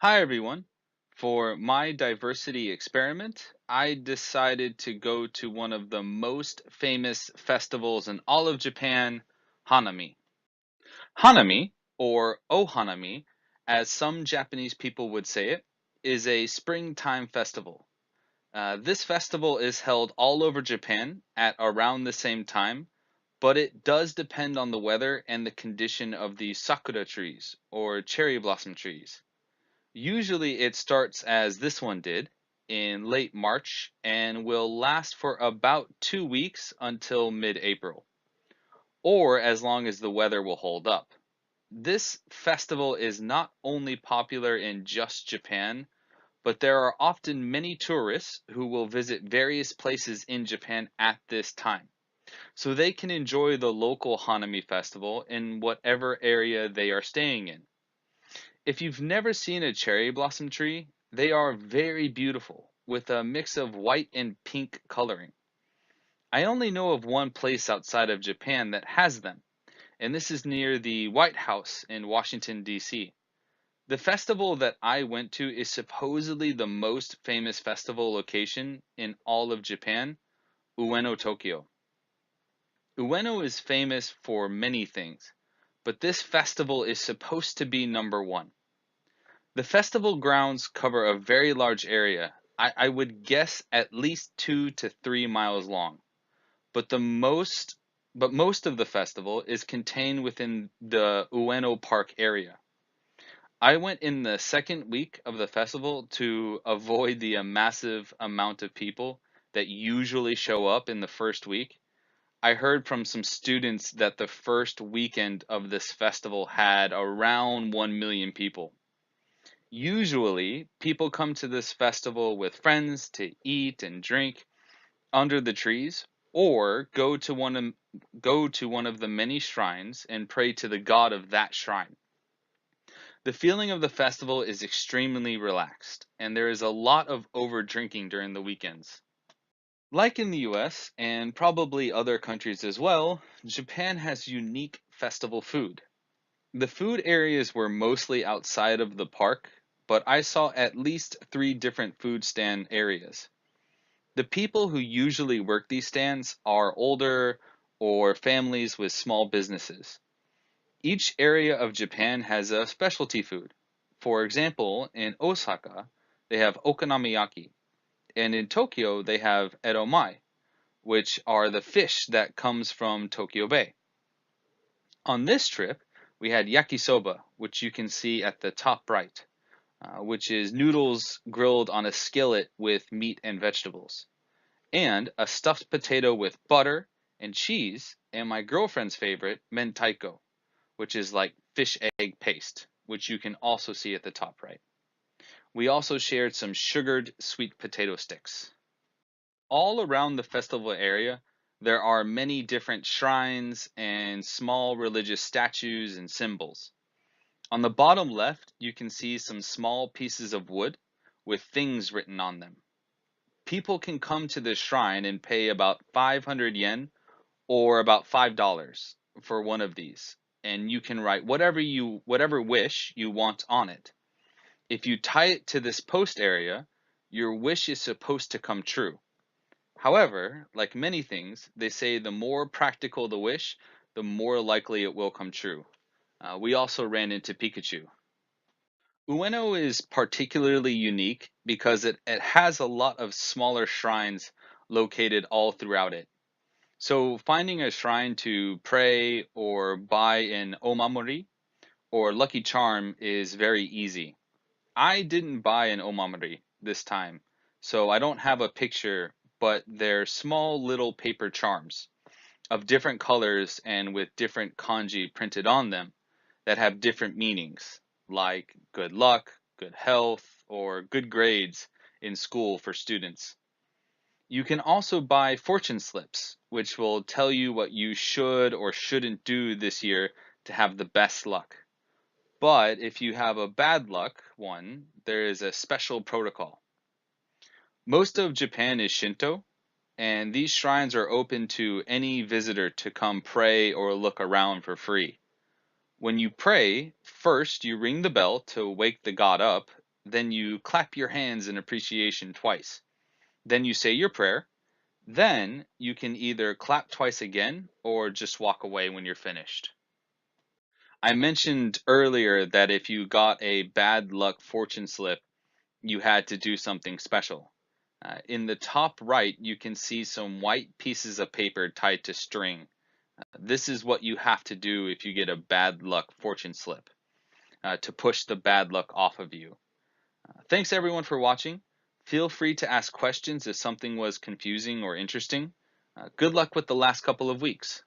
Hi, everyone. For my diversity experiment, I decided to go to one of the most famous festivals in all of Japan, Hanami. Hanami, or Ohanami, as some Japanese people would say it, is a springtime festival. This festival is held all over Japan at around the same time, but it does depend on the weather and the condition of the sakura trees, or cherry blossom trees. Usually it starts as this one did in late March and will last for about 2 weeks until mid April, or as long as the weather will hold up. This festival is not only popular in just Japan, but there are often many tourists who will visit various places in Japan at this time, so they can enjoy the local Hanami festival in whatever area they are staying in. If you've never seen a cherry blossom tree, they are very beautiful with a mix of white and pink coloring. I only know of one place outside of Japan that has them, and this is near the White House in Washington, D.C. The festival that I went to is supposedly the most famous festival location in all of Japan, Ueno, Tokyo. Ueno is famous for many things, but this festival is supposed to be number one. The festival grounds cover a very large area. I would guess at least 2 to 3 miles long. But the most but most of the festival is contained within the Ueno Park area. I went in the second week of the festival to avoid the massive amount of people that usually show up in the first week. I heard from some students that the first weekend of this festival had around 1 million people. Usually, people come to this festival with friends to eat and drink under the trees, or go to one of the many shrines and pray to the god of that shrine. The feeling of the festival is extremely relaxed, and there is a lot of over drinking during the weekends. Like in the US, and probably other countries as well, Japan has unique festival food. The food areas were mostly outside of the park, but I saw at least three different food stand areas. The people who usually work these stands are older or families with small businesses. Each area of Japan has a specialty food. For example, in Osaka, they have okonomiyaki, and in Tokyo, they have eromai, which are the fish that comes from Tokyo Bay. On this trip, we had yakisoba, which you can see at the top right, which is noodles grilled on a skillet with meat and vegetables, and a stuffed potato with butter and cheese, and my girlfriend's favorite, mentaiko, which is like fish egg paste, which you can also see at the top right. We also shared some sugared sweet potato sticks. All around the festival area, there are many different shrines and small religious statues and symbols. On the bottom left, you can see some small pieces of wood with things written on them. People can come to this shrine and pay about 500 yen or about $5 for one of these, and you can write whatever wish you want on it. If you tie it to this post area, your wish is supposed to come true. However, like many things, they say the more practical the wish, the more likely it will come true. We also ran into Pikachu. Ueno is particularly unique because it has a lot of smaller shrines located all throughout it. So finding a shrine to pray or buy an omamori or lucky charm is very easy. I didn't buy an omamori this time, so I don't have a picture, but they're small little paper charms of different colors and with different kanji printed on them that have different meanings, like good luck, good health, or good grades in school for students. You can also buy fortune slips, which will tell you what you should or shouldn't do this year to have the best luck. But if you have a bad luck one, there is a special protocol. Most of Japan is Shinto, and these shrines are open to any visitor to come pray or look around for free. When you pray, first you ring the bell to wake the god up, then you clap your hands in appreciation twice. Then you say your prayer. Then you can either clap twice again or just walk away when you're finished. I mentioned earlier that if you got a bad luck fortune slip, you had to do something special. In the top right, you can see some white pieces of paper tied to string. This is what you have to do if you get a bad luck fortune slip to push the bad luck off of you. Thanks everyone for watching. Feel free to ask questions if something was confusing or interesting. Good luck with the last couple of weeks.